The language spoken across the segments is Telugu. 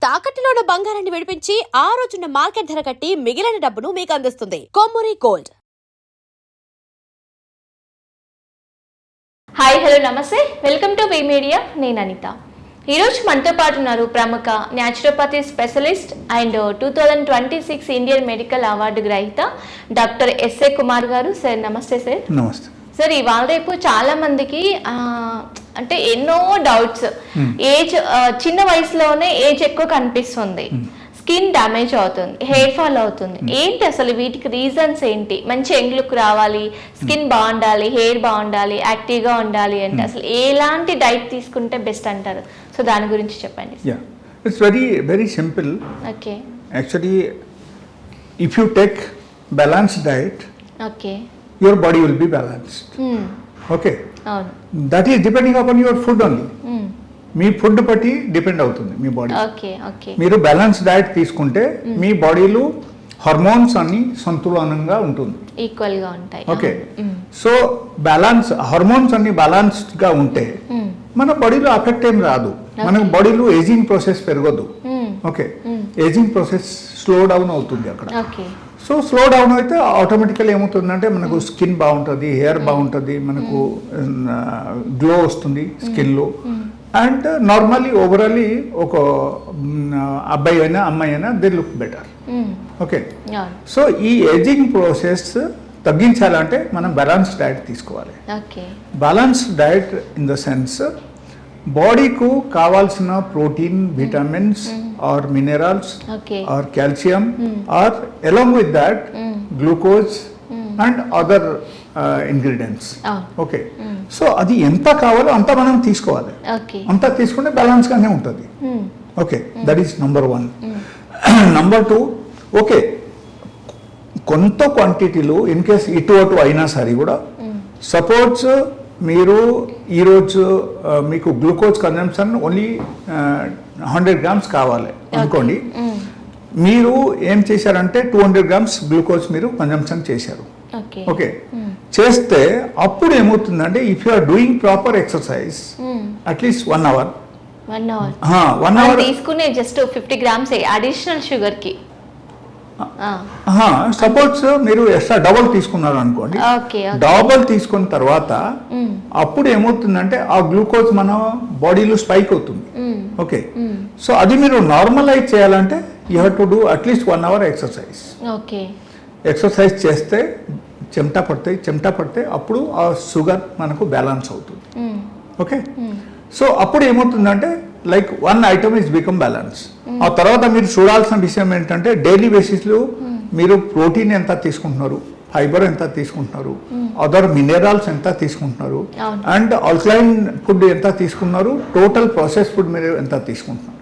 తాకట్టులో ఉన్న బంగారాన్ని విడిపించి ఆ రోజున్న మార్కెట్ ధర కట్టి మిగిలిన డబ్బును మీకు అందిస్తుంది కొమ్మూరి గోల్డ్. హాయ్ హలో నమస్తే, వెల్కమ్ టు వి మీడియా. నేను అనిత. ఈరోజు మనతో పాటు ఉన్నారు ప్రముఖ naturopathy specialist and 2026 Indian medical award గ్రహీత డాక్టర్ ఎస్ఏ కుమార్ గారు. సార్ నమస్తే. సార్ నమస్తే. సార్ ఇవాళ రేపు చాలా మందికి అంటే ఎన్నో డౌట్స్, ఏజ్ చిన్న వయసులోనే ఏజ్ ఎక్కువ కనిపిస్తుంది, స్కిన్ డ్యామేజ్ అవుతుంది, హెయిర్ ఫాల్ అవుతుంది. ఏంటి అసలు వీటికి రీజన్స్ ఏంటి? మంచి యంగ్ లుక్ రావాలి, స్కిన్ బాగుండాలి, హెయిర్ బాగుండాలి, యాక్టివ్గా ఉండాలి అంటే అసలు ఎలాంటి డైట్ తీసుకుంటే బెస్ట్ అంటారు? సో దాని గురించి చెప్పండి. It's very simple. Okay. Actually if you take balanced diet, okay, your body will be balanced. Okay. That is depending upon your food only. Me food బట్టి డిపెండ్ అవుతుంది మీ బాడీ. మీరు బ్యాలెన్స్ డైట్ తీసుకుంటే మీ బాడీలో హార్మోన్స్ అన్ని సంతులనంగా ఉంటుంది, ఈక్వల్ గా ఉంటాయి. ఓకే. సో బ్యాలెన్స్ హార్మోన్స్ అన్ని బ్యాలెన్స్డ్ గా ఉంటే మన బాడీలో ఎఫెక్ట్ ఏం రాదు. మన బాడీలో ఏజింగ్ ప్రాసెస్ పెరగదు. Okay, ageing process slow down అవుతుంది అక్కడ. సో స్లో డౌన్ అయితే ఆటోమేటికల్ ఏమవుతుందంటే మనకు స్కిన్ బాగుంటుంది, హెయిర్ బాగుంటుంది, మనకు గ్లో వస్తుంది స్కిన్లో. అండ్ నార్మల్లీ ఓవరాల్లీ ఒక అబ్బాయి అయినా అమ్మాయి అయినా they look better. Okay. So ఈ ఏజింగ్ ప్రాసెస్ తగ్గించాలంటే మనం బ్యాలెన్స్డ్ డైట్ తీసుకోవాలి. Balanced diet in the sense బాడీకు కావాల్సిన protein, vitamins or minerals or calcium or along with that glucose and other ingredients. Okay. So అది ఎంత కావాలో అంత మనం తీసుకోవాలి. అంత తీసుకుంటే బ్యాలెన్స్ గానే ఉంటుంది. Okay, that is number 1. Number 2, okay, కొంత క్వాంటిటీలో ఇన్ కేస్ ఇటు అటు అయినా సరే కూడా, సపోజ్ మీరు ఈరోజు మీకు గ్లూకోజ్ కన్జంప్షన్ ఓన్లీ 100 grams కావాలి అనుకోండి. మీరు ఏం చేశారంటే 200 grams గ్లూకోజ్ మీరు కన్జంప్షన్ చేశారు. ఓకే, చేస్తే అప్పుడు ఏమవుతుందంటే if you are doing proper exercise at least 1 hour తీసుకునే జస్ట్ 50 grams అడిషనల్ షుగర్ కి, సపోజ్ మీరు ఎక్స్ట్రా డబల్ తీసుకున్నారు అనుకోండి. డబల్ తీసుకున్న తర్వాత అప్పుడు ఏమవుతుందంటే ఆ గ్లూకోజ్ మన బాడీలో స్పైక్ అవుతుంది. ఓకే. సో అది మీరు నార్మలైజ్ చేయాలంటే you have to do at least 1 hour exercise. Exercise చేస్తే చెమట పడితే అప్పుడు ఆ షుగర్ మనకు బ్యాలెన్స్ అవుతుంది. ఓకే. సో అప్పుడు ఏమవుతుందంటే like 1 item is become balance. ఆ తర్వాత మీరు చూడాల్సిన విషయం ఏంటంటే డైలీ బేసిస్లో మీరు ప్రోటీన్ ఎంత తీసుకుంటున్నారు, ఫైబర్ ఎంత తీసుకుంటున్నారు, అదర్ మినరల్స్ ఎంత తీసుకుంటున్నారు, అండ్ ఆల్కలైన్ ఫుడ్ ఎంత తీసుకుంటున్నారు, టోటల్ ప్రాసెస్ ఫుడ్ మీరు ఎంత తీసుకుంటున్నారు,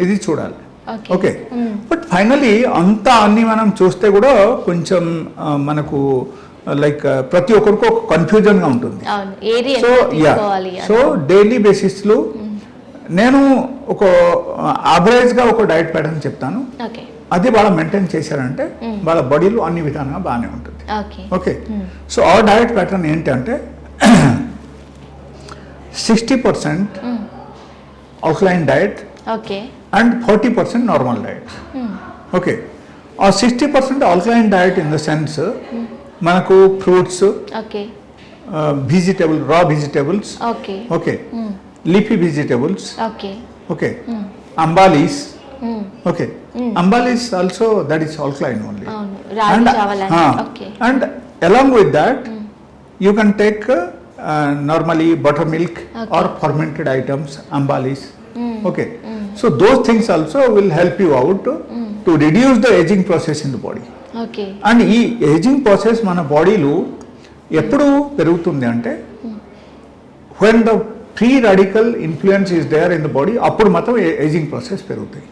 ఇది చూడాలి. ఓకే. బట్ ఫైనలీ అంతా అన్ని మనం చూస్తే కూడా కొంచెం మనకు లైక్ ప్రతి ఒక్కరికి ఒక కన్ఫ్యూజన్గా ఉంటుంది. సో డైలీ బేసిస్లో నేను ఒక యావరేజ్గా ఒక డైట్ ప్యాటర్న్ చెప్తాను. అది వాళ్ళ మెయింటైన్ చేశారంటే వాళ్ళ బాడీలో అన్ని విధాలుగా బాగానే ఉంటుంది. ఓకే. సో ఆ డైట్ ప్యాటర్న్ ఏంటంటే 60% alkaline diet and 40% normal diet. Okay. ఆ 60% alkaline diet in the sense మనకు fruits, vegetable, raw vegetables, okay, leafy vegetables, okay, ambalis, okay, ambalis also that is alkaline only, and along with that you can take normally buttermilk or fermented items, ambalis. Okay. So those things also will help you out to reduce the aging process in the body. And ఈ ఏజింగ్ ప్రాసెస్ మన బాడీలో ఎప్పుడు పెరుగుతుంది అంటే when the free radical influence is there in the body, అప్పుడు మాత్రం ఏజింగ్ ప్రాసెస్ పెరుగుతాయి.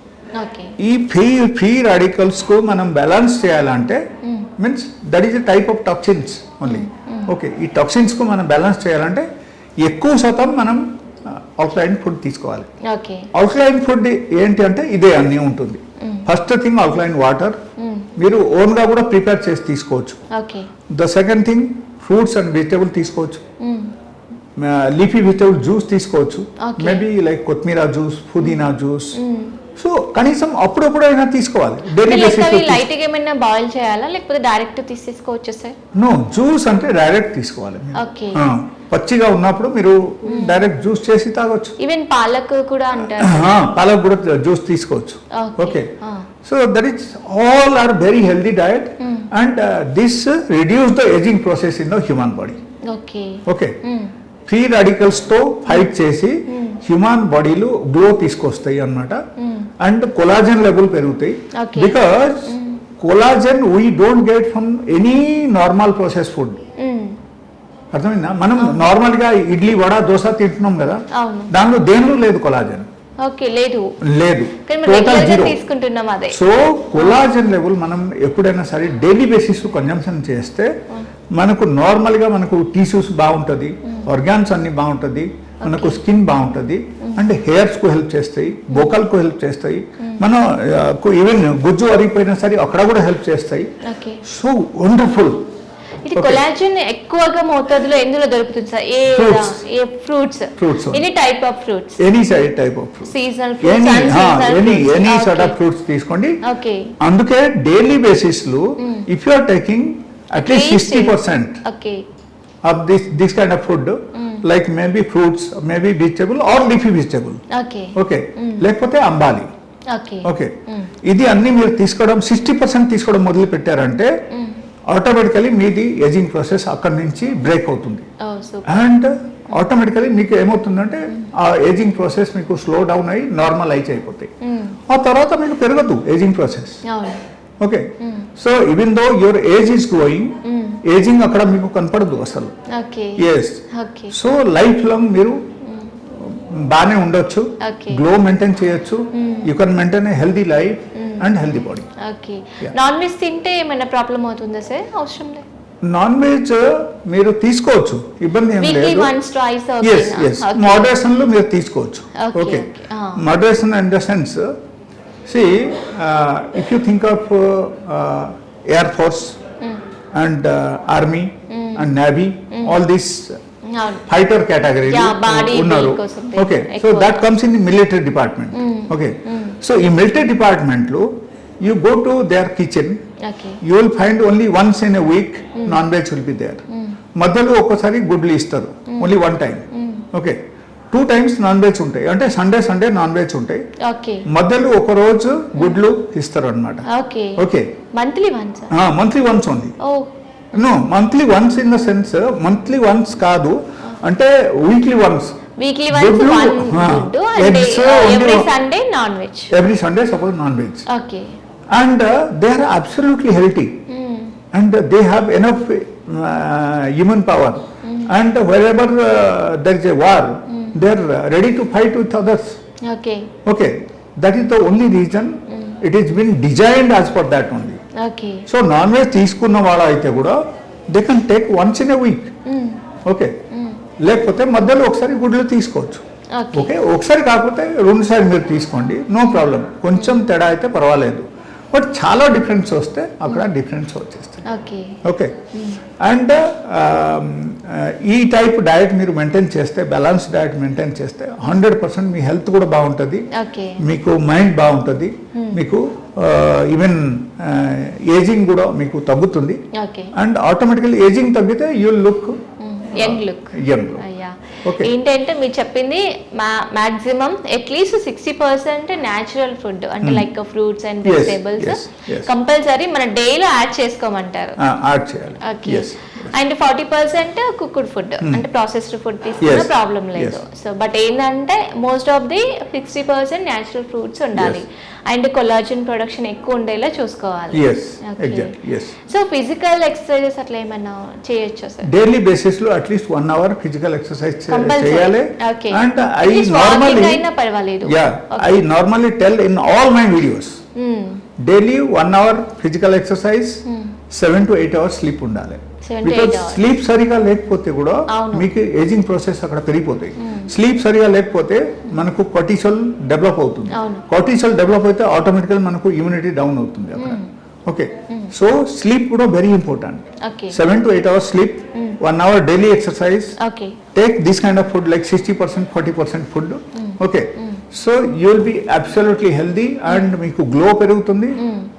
ఈ ఫ్రీ రాడికల్స్కు మనం బ్యాలెన్స్ చేయాలంటే means that is a type of toxins only. Okay. ఈ టాక్సిన్స్కు మనం బ్యాలెన్స్ చేయాలంటే ఎక్కువ శాతం మనం ఆల్కలైన్ ఫుడ్ తీసుకోవాలి. ఆల్కలైన్ ఫుడ్ ఏంటి అంటే ఇదే అన్నీ ఉంటుంది. ఫస్ట్ థింగ్ ఆల్కలైన్ వాటర్, మీరు ఓన్గా కూడా ప్రిపేర్ చేసి తీసుకోవచ్చు. The second thing fruits and vegetable తీసుకోవచ్చు. లీఫీ వెజిటేబుల్ జ్యూస్ తీసుకోవచ్చు, మేబీ లైక్ కొత్తిమీర జ్యూస్, పుదీనా జ్యూస్, సో కనీసం అప్పుడప్పుడైనా తీసుకోవాలి డైలీ బేసిస్. లైట్ గా ఏమైనా బాయిల్ చేయాలా లేకపోతే డైరెక్ట్ తీసేసుకోవచ్చు సార్? నో, జ్యూస్ అంటే డైరెక్ట్ తీసుకోవాలి మీరు. ఓకే. పచ్చిగా ఉన్నప్పుడు మీరు డైరెక్ట్ జ్యూస్ చేసి తాగొచ్చు. ఈవెన్ పాలక్ కూడా అంటారు. పాలక్ కూడా జ్యూస్ తీసుకోవచ్చు. Okay, so that is all are very healthy diet and this reduce the aging process in the human body. Okay. Okay, free radicals తో ఫైట్ చేసి హ్యూమన్ బాడీలో గ్లో తీసుకొస్తాయి అన్నమాట. అండ్ కొలాజన్ లెవెల్ పెరుగుతాయి. Because collagen we don't get from any normal process food. అర్థమైందా? మనం నార్మల్ గా ఇడ్లీ వడ దోశ తింటున్నాం కదా, దానిలో దేనిలో లేదు కొలాజన్. ఓకే, లేదు టోటల్ జీరో. తీసుకుంటున్నాం అదే. సో కొలాజన్ లెవెల్ మనం ఎప్పుడైనా సరే డైలీ బేసిస్ కన్జంప్షన్ చేస్తే మనకు నార్మల్ గా మనకు టిష్యూస్ బాగుంటుంది, ఆర్గాన్స్ అన్ని బాగుంటుంది, మనకు స్కిన్ బాగుంటుంది అండ్ హెయిర్స్ కు హెల్ప్ చేస్తాయి, బోకల్ కు హెల్ప్ చేస్తాయి, మనం ఈవెన్ గుజ్జు అరిగిపోయినా సరే అక్కడ కూడా హెల్ప్ చేస్తాయి. So wonderful. ఇది కొలాజన్ ఎక్కువగా మోతాదులో ఎందులో దొరుకుతుంది సార్? ఏ fruits? Any type of fruits? Any type of fruits, seasonal any sort of fruits తీసుకోండి. ఓకే. అందుకే డైలీ బేసిస్ లో if you are taking at least 60% of this kind of food, like maybe fruits, maybe vegetable or leafy vegetable. Okay. లేకపోతే అంబాలి. ఓకే, ఇది అన్ని మీరు తీసుకోవడం 60% తీసుకోవడం మొదలు పెట్టారంటే ఆటోమేటికలీ మీది ఏజింగ్ ప్రాసెస్ అక్కడి నుంచి బ్రేక్ అవుతుంది. అండ్ ఆటోమేటికలీ మీకు ఏమవుతుందంటే ఆ ఏజింగ్ ప్రాసెస్ మీకు స్లో డౌన్ అయ్యి నార్మల్ అయిపోతాయి. ఆ తర్వాత మీకు పెరగదు ageing process. Okay, so even though your age is growing, ageing అక్కడ మీకు కనపడదు అసలు. ఎస్, సో లైఫ్ లాంగ్ మీరు బాగానే ఉండొచ్చు, గ్లో మెయింటైన్ చేయొచ్చు, you can maintain a healthy life and healthy body. Okay. Non veg తింటే ఏమైనా ప్రాబ్లం అవుతుందా సార్? అవసరం లేదు. నాన్ వెజ్ మీరు తీసుకోవచ్చు, ఇబ్బంది ఏం లేదు. మోడరేషన్ లో మీరు తీసుకోవచ్చు. Okay, moderation in the sense, see if you think of air force and army and navy, all these fighter category unnaru. Okay, so that comes in the military department. Okay, so in military department lo you go to their kitchen, you will find only once in a week non veg will be there. మధ్యలో ఒక్కసారి గుడ్లు ఇస్తారు, only one time. Okay, 2 times non veg ఉంటాయి, అంటే సండే నాన్ వెజ్ ఉంటాయి, మధ్యలో ఒక రోజు గుడ్లు ఇస్తారు అనమాట. Okay, monthly once only. No, monthly once in the sense monthly once కాదు, అంటే weekly once. Every Sunday suppose non veg. And they are absolutely healthy and they have enough human power and wherever there is a war, they are ready to fight with others. Okay, that is the only reason it is been designed as per that only. So non veg తీసుకున్న వాళ్ళ అయితే కూడా they can take once in a week. Okay, లేకపోతే మధ్యలో ఒకసారి గుడ్లు తీసుకోవచ్చు. ఓకే, ఒకసారి కాకపోతే 2 సార్లు మీరు తీసుకోండి, నో ప్రాబ్లం. కొంచెం తేడా అయితే పర్వాలేదు, బట్ చాలా డిఫరెన్స్ వస్తే అక్కడ డిఫరెన్స్ వచ్చేస్తాయి. ఓకే, అండ్ ఈ టైప్ డయట్ మీరు మెయింటైన్ చేస్తే, బ్యాలెన్స్ డయట్ మెయింటైన్ చేస్తే 100% మీ హెల్త్ కూడా బాగుంటుంది, మీకు మైండ్ బాగుంటుంది, మీకు ఈవెన్ ఏజింగ్ కూడా మీకు తగ్గుతుంది. అండ్ ఆటోమేటికల్లీ ఏజింగ్ తగ్గితే యూ లుక్ యంగ్ లుక్. ఏంటంటే మీరు చెప్పింది మాక్సిమం అట్లీస్ట్ 60% న్యాచురల్ ఫుడ్, అంటే like fruits and vegetables compulsory మన డైలో యాడ్ చేసుకోమంటారు. అండ్ 40% కుక్డ్ ఫుడ్, అంటే ప్రాసెస్డ్ ఫుడ్ తీసుకున్న ప్రాబ్లం లేదు. సో బట్ ఏంటంటే most of the 60% natural fruits ఉండాలి అండ్ కొలాజన్ ప్రొడక్షన్ ఎక్కువ ఉండేలా చూసుకోవాలి. సో ఫిజికల్ ఎక్సర్సైజెస్ అట్లా ఏమైనా చేయొచ్చా సార్? డైలీ బేసిస్ లో అట్లీస్ట్ 1 hour ఫిజికల్ ఎక్సర్సైజ్ చేయాలి. And I normally tell in all my videos, daily 1 hour physical exercise, 7 to 8 hours sleep ఉండాలి. బికాజ్ స్లీప్ సరిగా లేకపోతే కూడా మీకు ఏజింగ్ ప్రాసెస్ అక్కడ పెరిగిపోతాయి. స్లీప్ సరిగా లేకపోతే మనకు కార్టిసోల్ డెవలప్ అవుతుంది, కార్టిసోల్ డెవలప్ అయితే ఆటోమేటికల్ మనకు ఇమ్యూనిటీ డౌన్ అవుతుంది అక్కడ. ఓకే, సో స్లీప్ కూడా very important. 7 to 8 hours sleep, 1 hour daily exercise, take this kind of food like 60%, 40% food. Okay, so you will be absolutely healthy and మీకు గ్లో పెరుగుతుంది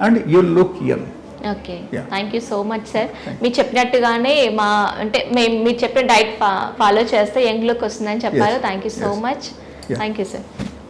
and you look young. Okay, Yeah. Thank you so much sir. మీరు చెప్పినట్టుగానే మీరు చెప్పిన డైట్ ఫాలో చేస్తే యంగ్ లుక్ వస్తుందని చెప్పారు. Yes. Thank you so Yes. Much. Yeah. Thank you sir.